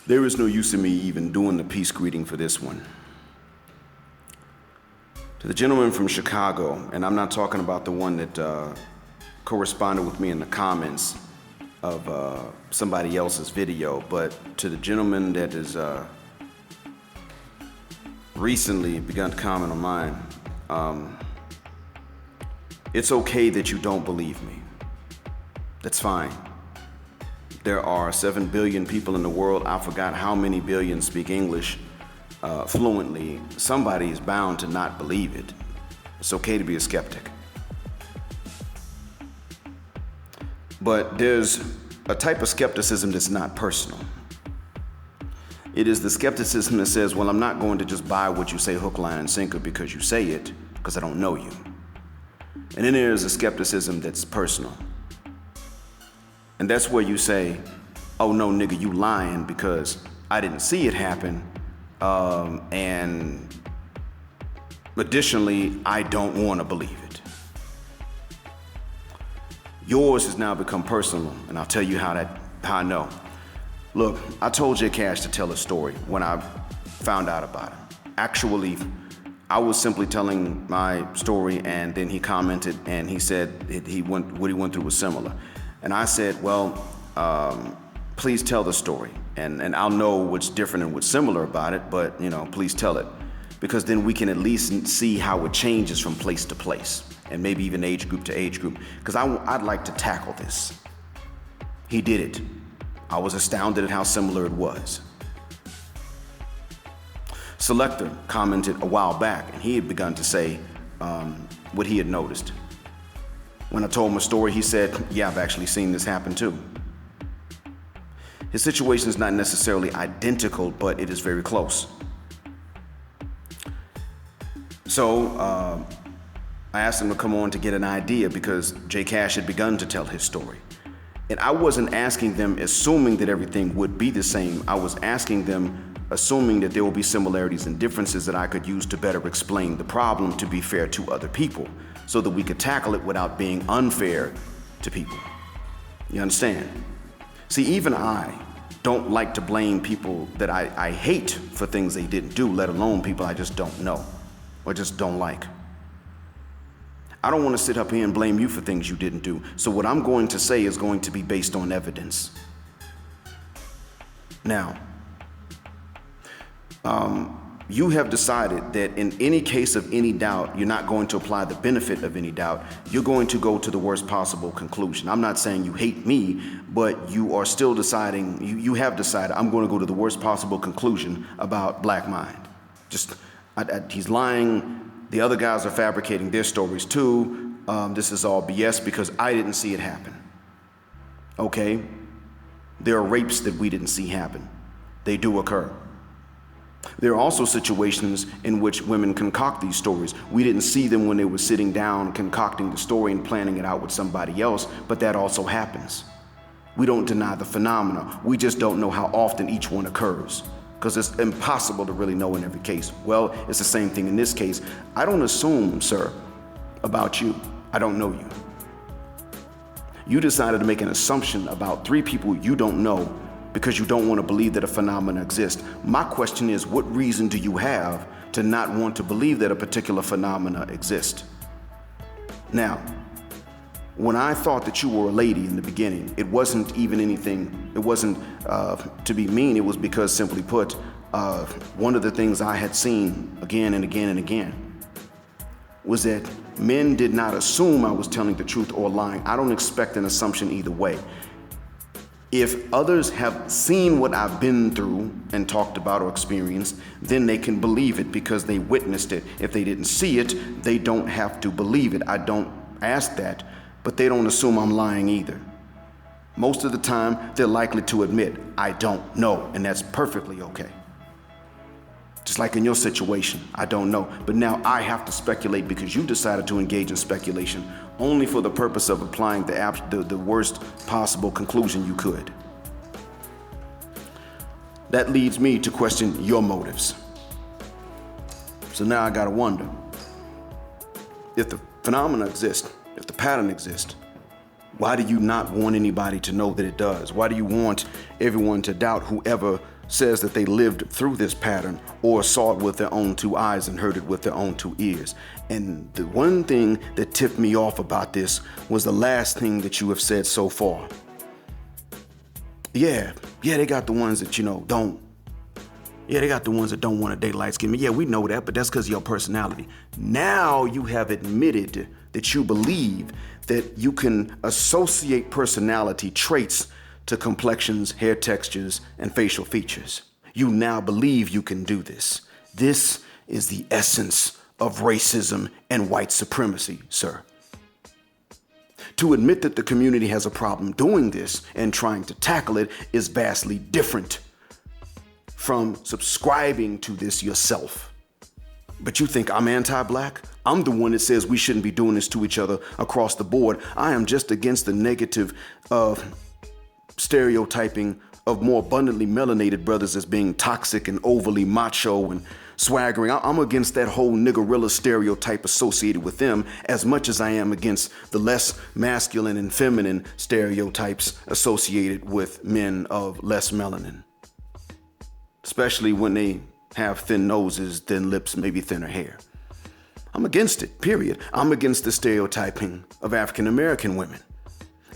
There is no use in me even doing the peace greeting for this one. To the gentleman from Chicago, and I'm not talking about the one that corresponded with me in the comments of somebody else's video, but to the gentleman that has recently begun to comment on mine, it's okay that you don't believe me. That's fine. There are 7 billion people in the world. I forgot how many billion speak English fluently. Somebody is bound to not believe it. It's okay to be a skeptic. But there's a type of skepticism that's not personal. It is the skepticism that says, well, I'm not going to just buy what you say hook, line, and sinker because you say it, because I don't know you. And then there's a skepticism that's personal. And that's where you say, oh no, nigga, you lying because I didn't see it happen. And additionally, I don't want to believe it. Yours has now become personal, and I'll tell you how I know. Look, I told Jay Cash to tell a story when I found out about it. Actually, I was simply telling my story, and then he commented, and he said what he went through was similar. And I said, well, please tell the story, and I'll know what's different and what's similar about it, but please tell it, because then we can at least see how it changes from place to place, and maybe even age group to age group, because I'd like to tackle this. He did it. I was astounded at how similar it was. Selector commented a while back, and he had begun to say what he had noticed. When I told him a story, he said, yeah, I've actually seen this happen too. His situation is not necessarily identical, but it is very close. So I asked him to come on to get an idea because Jay Cash had begun to tell his story. And I wasn't asking them assuming that everything would be the same. I was asking them assuming that there will be similarities and differences that I could use to better explain the problem to be fair to other people, so that we could tackle it without being unfair to people. You understand? See, even I don't like to blame people that I hate for things they didn't do, let alone people I just don't know or just don't like. I don't want to sit up here and blame you for things you didn't do. So what I'm going to say is going to be based on evidence. Now, you have decided that in any case of any doubt, you're not going to apply the benefit of any doubt. You're going to go to the worst possible conclusion. I'm not saying you hate me, but you are still deciding, you have decided I'm going to go to the worst possible conclusion about Black Mind. He's lying. The other guys are fabricating their stories too. This is all BS because I didn't see it happen. Okay? There are rapes that we didn't see happen. They do occur. There are also situations in which women concoct these stories. We didn't see them when they were sitting down concocting the story and planning it out with somebody else, but that also happens. We don't deny the phenomena. We just don't know how often each one occurs, because it's impossible to really know in every case. Well, it's the same thing in this case. I don't assume, sir, about you. I don't know you. You decided to make an assumption about 3 people you don't know because you don't want to believe that a phenomenon exists. My question is, what reason do you have to not want to believe that a particular phenomena exists? Now, when I thought that you were a lady in the beginning, it wasn't even anything, it wasn't to be mean, it was because, simply put, one of the things I had seen again and again and again was that men did not assume I was telling the truth or lying. I don't expect an assumption either way. If others have seen what I've been through and talked about or experienced, then they can believe it because they witnessed it. If they didn't see it, they don't have to believe it. I don't ask that, but they don't assume I'm lying either. Most of the time, they're likely to admit, I don't know, and that's perfectly okay. Just like in your situation, I don't know. But now I have to speculate because you decided to engage in speculation only for the purpose of applying the worst possible conclusion you could. That leads me to question your motives. So now I gotta wonder, if the phenomena exist, if the pattern exists, Why do you not want anybody to know that it does? Why do you want everyone to doubt whoever says that they lived through this pattern or saw it with their own two eyes and heard it with their own two ears? And the one thing that tipped me off about this was the last thing that you have said so far. Yeah, they got the ones that, don't. Yeah, they got the ones that don't want to date light skinned men. Yeah, we know that, but that's because of your personality. Now you have admitted that you believe that you can associate personality traits to complexions, hair textures, and facial features. You now believe you can do this. This is the essence of racism and white supremacy, sir. To admit that the community has a problem doing this and trying to tackle it is vastly different from subscribing to this yourself. But you think I'm anti-black? I'm the one that says we shouldn't be doing this to each other across the board. I am just against the negative stereotyping of more abundantly melanated brothers as being toxic and overly macho and swaggering. I'm against that whole niggerilla stereotype associated with them as much as I am against the less masculine and feminine stereotypes associated with men of less melanin. Especially when they have thin noses, thin lips, maybe thinner hair. I'm against it, period. I'm against the stereotyping of African American women.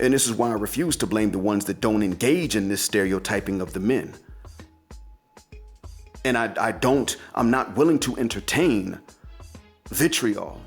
And this is why I refuse to blame the ones that don't engage in this stereotyping of the men. And I'm not willing to entertain vitriol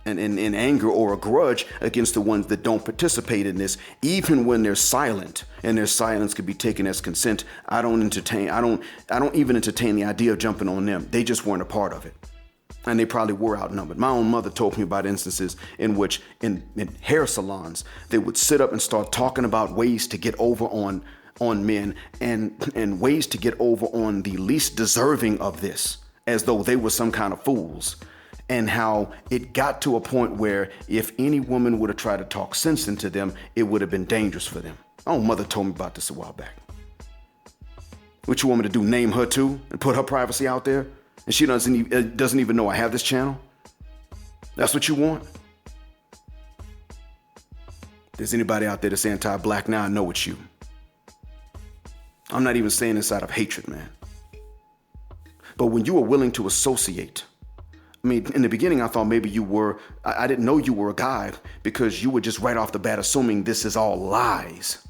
and anger or a grudge against the ones that don't participate in this, even when they're silent and their silence could be taken as consent. I don't even entertain the idea of jumping on them. They just weren't a part of it. And they probably were outnumbered. My own mother told me about instances in which in hair salons, they would sit up and start talking about ways to get over on men and ways to get over on the least deserving of this, as though they were some kind of fools. And how it got to a point where if any woman would have tried to talk sense into them, it would have been dangerous for them. My own mother told me about this a while back. What you want me to do, name her too and put her privacy out there? And she doesn't even know I have this channel? That's what you want? If there's anybody out there that's anti-black now, I know it's you. I'm not even saying this out of hatred, man. But when you are willing to associate, I mean, in the beginning, I thought maybe you were, I didn't know you were a guy because you were just right off the bat assuming this is all lies.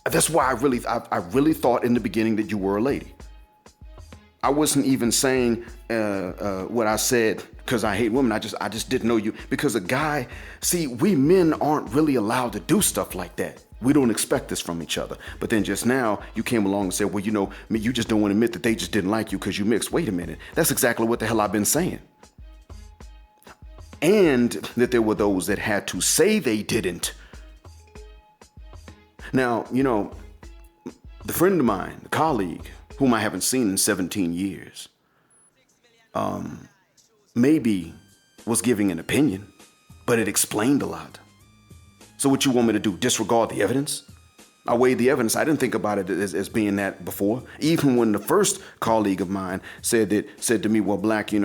That's why I really thought in the beginning that you were a lady. I wasn't even saying what I said because I hate women. I just didn't know you. Because a guy, see, we men aren't really allowed to do stuff like that. We don't expect this from each other. But then just now, you came along and said, well, you just don't want to admit that they just didn't like you because you mixed. Wait a minute. That's exactly what the hell I've been saying. And that there were those that had to say they didn't. Now, the friend of mine, the colleague, whom I haven't seen in 17 years, maybe was giving an opinion, but it explained a lot. So what you want me to do, disregard the evidence? I weighed the evidence. I didn't think about it as being that before. Even when the first colleague of mine said to me, well, Black, you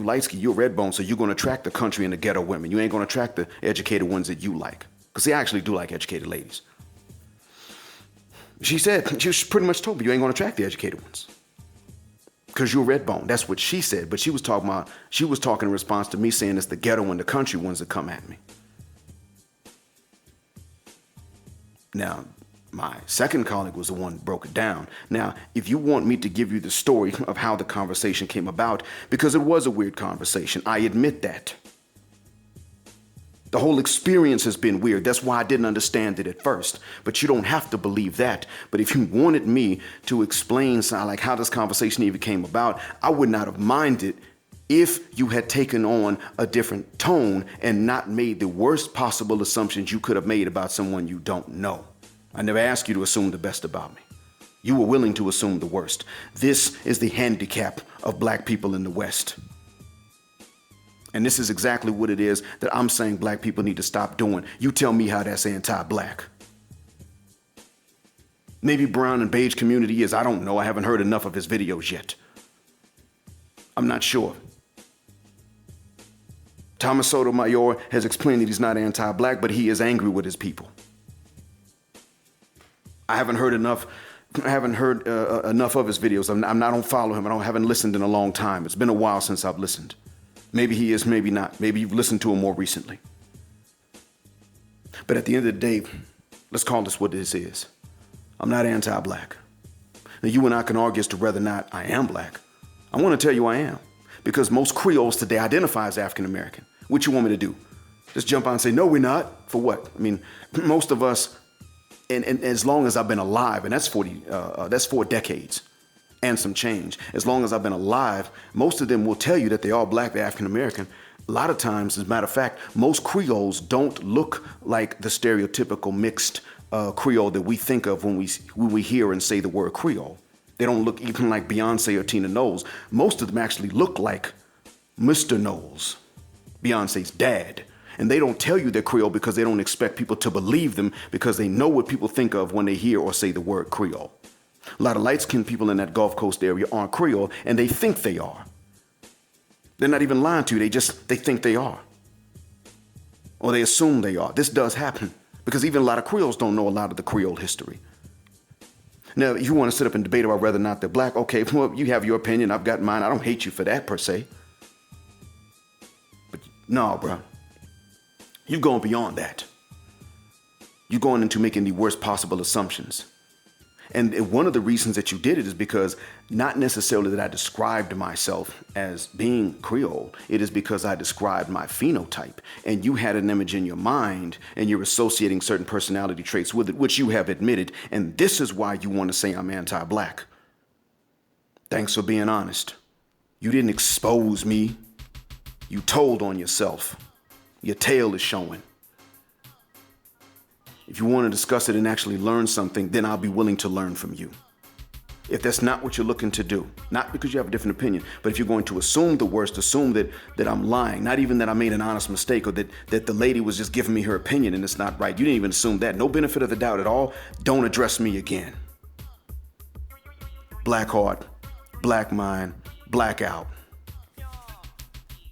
light skin, you're red bone, so you're going to attract the country and the ghetto women. You ain't going to attract the educated ones that you like. Because I actually do like educated ladies. She pretty much told me you ain't going to attract the educated ones. Because you're red bone. That's what she said. But she was talking in response to me saying it's the ghetto and the country ones that come at me. Now, my second colleague was the one who broke it down. Now, if you want me to give you the story of how the conversation came about, because it was a weird conversation, I admit that. The whole experience has been weird. That's why I didn't understand it at first. But you don't have to believe that. But if you wanted me to explain like how this conversation even came about, I would not have minded if you had taken on a different tone and not made the worst possible assumptions you could have made about someone you don't know. I never asked you to assume the best about me. You were willing to assume the worst. This is the handicap of Black people in the West. And this is exactly what it is that I'm saying Black people need to stop doing. You tell me how that's anti-Black. Maybe brown and beige community is, I don't know. I haven't heard enough of his videos yet. I'm not sure. Thomas Sotomayor has explained that he's not anti-black, but he is angry with his people. I haven't heard enough of his videos. I don't follow him. Haven't listened in a long time. It's been a while since I've listened. Maybe he is, maybe not. Maybe you've listened to him more recently. But at the end of the day, let's call this what this is. I'm not anti-black. Now, you and I can argue as to whether or not I am black. I want to tell you I am. Because most Creoles today identify as African American. What you want me to do? Just jump out and say, no, we're not? For what? I mean, most of us, and as long as I've been alive, and that's 4 decades and some change. As long as I've been alive, most of them will tell you that they are black, they're African American. A lot of times, as a matter of fact, most Creoles don't look like the stereotypical mixed Creole that we think of when we hear and say the word Creole. They don't look even like Beyonce or Tina Knowles. Most of them actually look like Mr. Knowles, Beyonce's dad. And they don't tell you they're Creole because they don't expect people to believe them because they know what people think of when they hear or say the word Creole. A lot of light-skinned people in that Gulf Coast area aren't Creole, and they think they are. They're not even lying to you. They think they are. Or they assume they are. This does happen because even a lot of Creoles don't know a lot of the Creole history. Now, if you want to sit up and debate about whether or not they're black, okay, well, you have your opinion. I've got mine. I don't hate you for that, per se. But no, bro. You're going beyond that. You're going into making the worst possible assumptions. And one of the reasons that you did it is because not necessarily that I described myself as being Creole. It is because I described my phenotype. And you had an image in your mind and you're associating certain personality traits with it, which you have admitted. And this is why you want to say I'm anti-black. Thanks for being honest. You didn't expose me. You told on yourself. Your tail is showing. If you want to discuss it and actually learn something, then I'll be willing to learn from you. If that's not what you're looking to do, not because you have a different opinion, but if you're going to assume the worst, assume that I'm lying, not even that I made an honest mistake or that the lady was just giving me her opinion and it's not right. You didn't even assume that. No benefit of the doubt at all. Don't address me again. Black heart, black mind, black out.